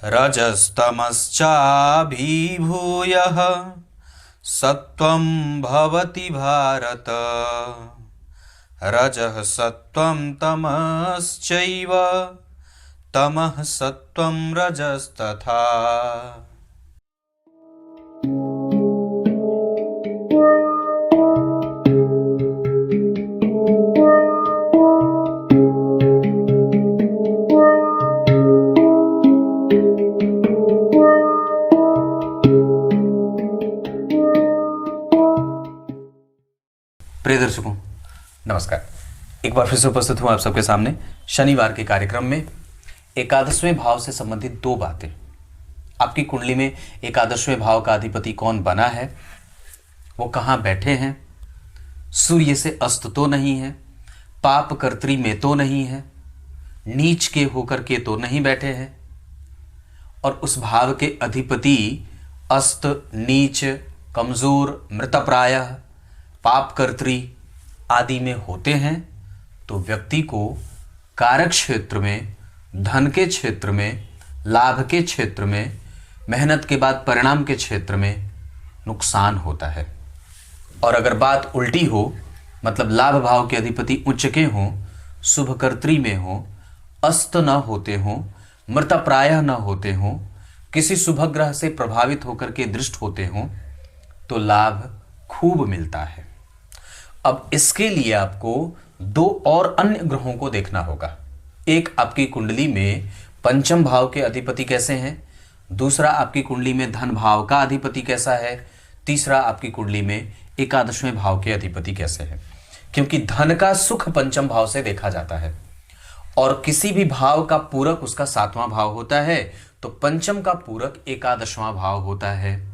रजस्तमश्चाभिभूयः सत्वं भवति भारत। रजः सत्वं तमश्चैव तमः सत्वं रजस्तथा। प्रिय दर्शकों नमस्कार। एक बार फिर से उपस्थित हूं आप सबके सामने शनिवार के कार्यक्रम में। एकादशवें भाव से संबंधित दो बातें। आपकी कुंडली में एकादशवें भाव का अधिपति कौन बना है, वो कहाँ बैठे हैं, सूर्य से अस्त तो नहीं है, पाप कर्त्री में तो नहीं है, नीच के होकर के तो नहीं बैठे हैं, और उस भाव के अधिपति अस्त, नीच, कमजोर, मृतप्रायः, पाप कर्त्री आदि में होते हैं, तो व्यक्ति को कारक क्षेत्र में, धन के क्षेत्र में, लाभ के क्षेत्र में, मेहनत के बाद परिणाम के क्षेत्र में नुकसान होता है। और अगर बात उल्टी हो, मतलब लाभ भाव के अधिपति उच्च के हों, शुभकर्त्री में हों, अस्त न होते हों, मृतप्रायः न होते हों, किसी शुभ ग्रह से प्रभावित होकर के दृष्ट होते हों, तो लाभ खूब मिलता है। अब इसके लिए आपको दो और अन्य ग्रहों को देखना होगा। एक आपकी कुंडली में पंचम भाव के अधिपति कैसे हैं, दूसरा आपकी कुंडली में धन भाव का अधिपति कैसा है, तीसरा आपकी कुंडली में एकादशवें भाव के अधिपति कैसे हैं। क्योंकि धन का सुख पंचम भाव से देखा जाता है और किसी भी भाव का पूरक उसका सातवां भाव होता है, तो पंचम का पूरक एकादशवां भाव होता है।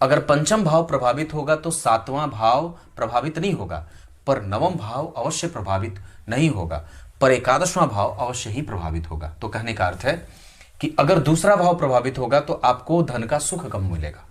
अगर पंचम भाव प्रभावित होगा तो सातवां भाव प्रभावित नहीं होगा, पर नवम भाव अवश्य प्रभावित नहीं होगा, पर एकादशवां भाव अवश्य ही प्रभावित होगा। तो कहने का अर्थ है कि अगर दूसरा भाव प्रभावित होगा तो आपको धन का सुख कम मिलेगा।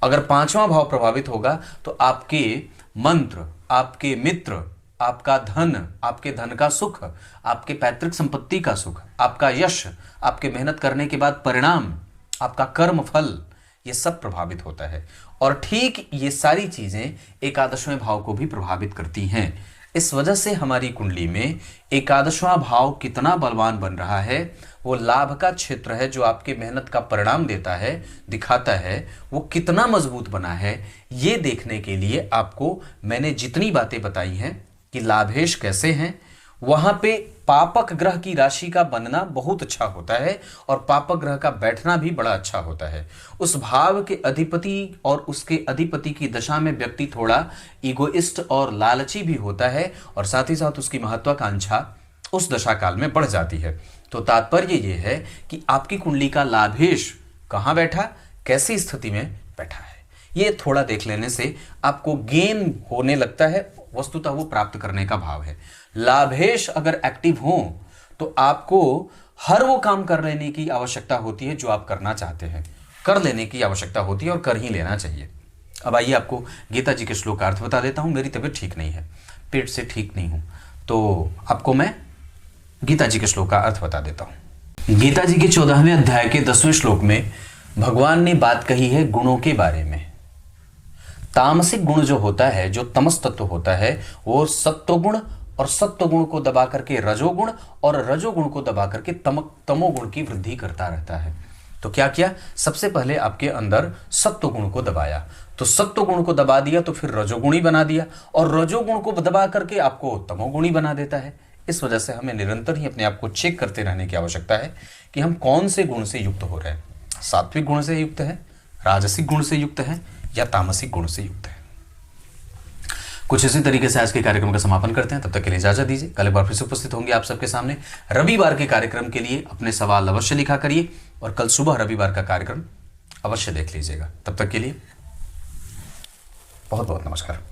अगर पांचवां भाव प्रभावित होगा तो आपके मंत्र, आपके मित्र, आपका धन, आपके धन का सुख, आपके पैतृक संपत्ति का सुख, आपका यश, आपके मेहनत करने के बाद परिणाम, आपका कर्म फल, ये सब प्रभावित होता है। और ठीक ये सारी चीजें एकादशवें भाव को भी प्रभावित करती हैं। इस वजह से हमारी कुंडली में एकादशवां भाव कितना बलवान बन रहा है, वो लाभ का क्षेत्र है जो आपके मेहनत का परिणाम देता है, दिखाता है, वो कितना मजबूत बना है। ये देखने के लिए आपको मैंने जितनी बातें बताई हैं कि लाभेश कैसे हैं, वहां पे पापक ग्रह की राशि का बनना बहुत अच्छा होता है और पापक ग्रह का बैठना भी बड़ा अच्छा होता है। उस भाव के अधिपति और उसके अधिपति की दशा में व्यक्ति थोड़ा इगोइस्ट और लालची भी होता है और साथ ही साथ उसकी महत्वाकांक्षा उस दशा काल में बढ़ जाती है। तो तात्पर्य ये है कि आपकी कुंडली का लाभेश कहाँ बैठा, कैसी स्थिति में बैठा है, ये थोड़ा देख लेने से आपको गेन होने लगता है। वस्तुतः वो प्राप्त करने का भाव है। लाभेश अगर एक्टिव हो तो आपको हर वो काम कर लेने की आवश्यकता होती है जो आप करना चाहते हैं, कर लेने की आवश्यकता होती है और कर ही लेना चाहिए। अब आइए आपको गीता जी के श्लोक का अर्थ बता देता हूं। मेरी तबीयत ठीक नहीं है, पेट से ठीक नहीं हूं, तो आपको मैं गीता जी के श्लोक का अर्थ बता देता हूं। गीता जी के 14वें अध्याय के 10वें श्लोक में भगवान ने बात कही है गुणों के बारे में। तामसिक गुण जो होता है, जो तमस तत्व होता है, वो सत्वगुण और सत्वगुण को दबा करके रजोगुण और रजोगुण को दबा करके तमोगुण की वृद्धि करता रहता है। तो क्या किया, सबसे पहले आपके अंदर सत्वगुण को दबाया, तो सत्वगुण को दबा दिया तो फिर रजोगुणी बना दिया और रजोगुण को दबा करके आपको तमोगुणी बना देता है। इस वजह से हमें निरंतर ही अपने आप को चेक करते रहने की आवश्यकता है कि हम कौन से गुण से युक्त हो रहे हैं। सात्विक गुण से युक्त है, राजसिक गुण से युक्त है या तामसिक गुण से युक्त है। कुछ इसी तरीके से आज के कार्यक्रम का समापन करते हैं। तब तक के लिए इजाजत दीजिए। कल एक बार फिर से उपस्थित होंगे आप सबके सामने रविवार के कार्यक्रम के लिए। अपने सवाल अवश्य लिखा करिए और कल सुबह रविवार का कार्यक्रम अवश्य देख लीजिएगा। तब तक के लिए बहुत बहुत नमस्कार।